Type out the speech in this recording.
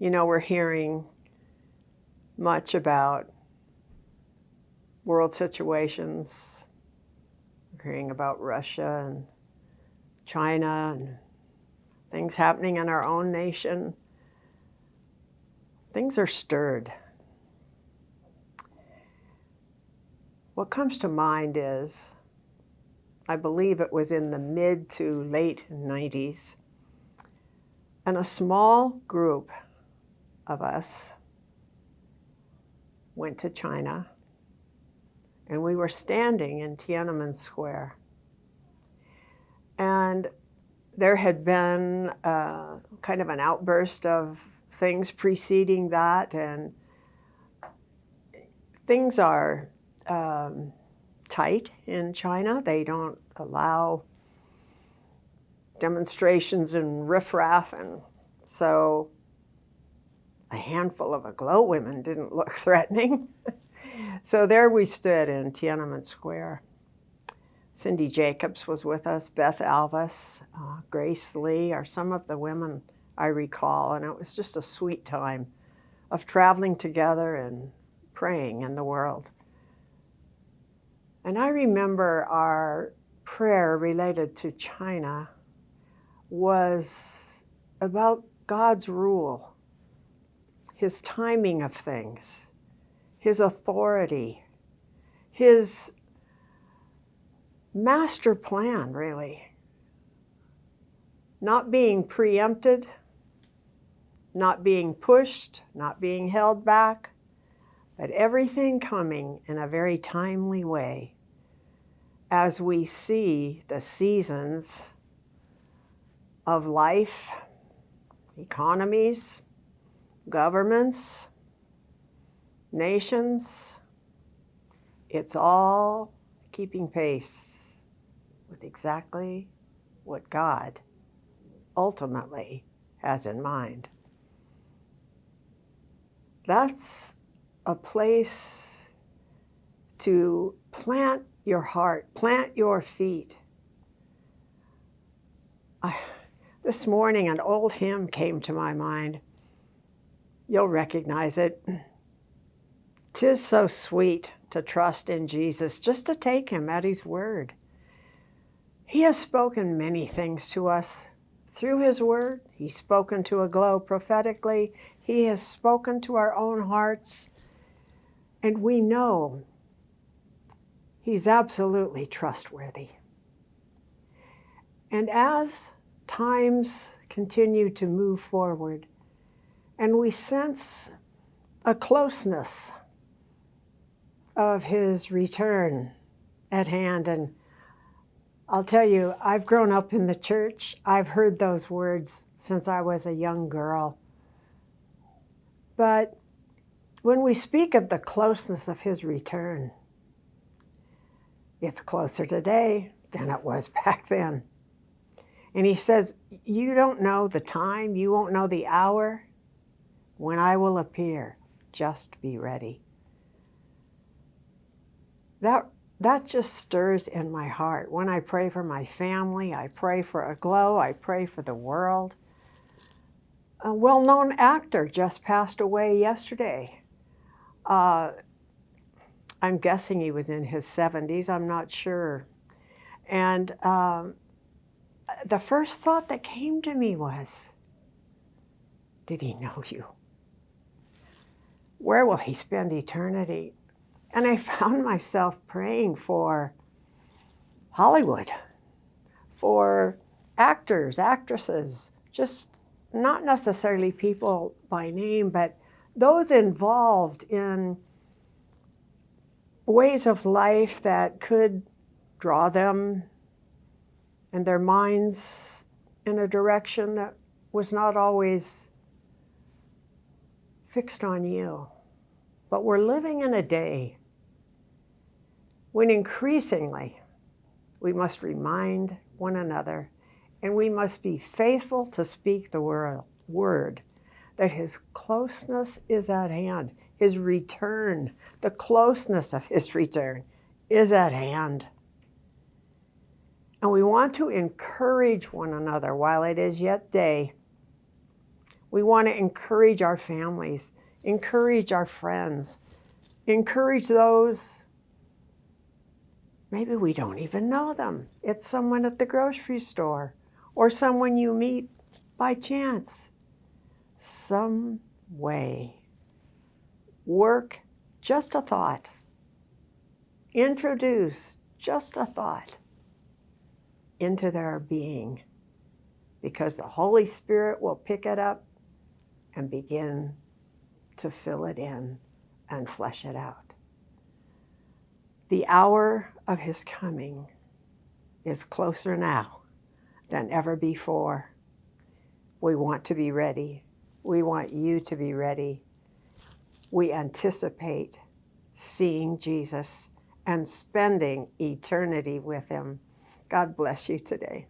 We're hearing much about world situations. We're hearing about Russia and China and things happening in our own nation. Things are stirred. What comes to mind is, I believe it was in the mid to late 90s, and a small group of us went to China, and we were standing in Tiananmen Square. And there had been kind of an outburst of things preceding that, and things are tight in China. They don't allow demonstrations and riffraff, and so a handful of Aglow women didn't look threatening. So there we stood in Tiananmen Square. Cindy Jacobs was with us, Beth Alvis, Grace Lee are some of the women I recall, and it was just a sweet time of traveling together and praying in the world. And I remember our prayer related to China was about God's rule, His timing of things, His authority, His master plan, really. Not being preempted, not being pushed, not being held back, but everything coming in a very timely way as we see the seasons of life, economies, governments, nations. It's all keeping pace with exactly what God ultimately has in mind. That's a place to plant your heart, plant your feet. This morning, an old hymn came to my mind. You'll recognize it. 'Tis so sweet to trust in Jesus, just to take Him at His word. He has spoken many things to us through His word. He's spoken to Aglow prophetically. He has spoken to our own hearts. And we know He's absolutely trustworthy. And as times continue to move forward, and we sense a closeness of His return at hand, and I'll tell you, I've grown up in the church. I've heard those words since I was a young girl. But when we speak of the closeness of His return, it's closer today than it was back then. And He says, you don't know the time, you won't know the hour when I will appear. Just be ready. That just stirs in my heart. When I pray for my family, I pray for Aglow, I pray for the world. A well-known actor just passed away yesterday. I'm guessing he was in his 70s, I'm not sure. And the first thought that came to me was, did he know you? Where will he spend eternity? And I found myself praying for Hollywood, for actors, actresses, just not necessarily people by name, but those involved in ways of life that could draw them and their minds in a direction that was not always fixed on you. But we're living in a day when increasingly we must remind one another, and we must be faithful to speak the word, that His closeness is at hand. His return, the closeness of His return is at hand. And we want to encourage one another while it is yet day. We want to encourage our families, encourage our friends, encourage those, maybe we don't even know them. It's someone at the grocery store or someone you meet by chance. Some way. Work just a thought. Introduce just a thought into their being, because the Holy Spirit will pick it up and begin to fill it in and flesh it out. The hour of his coming is closer now than ever before. We want to be ready. We want you to be ready. We anticipate seeing Jesus and spending eternity with him. God bless you today.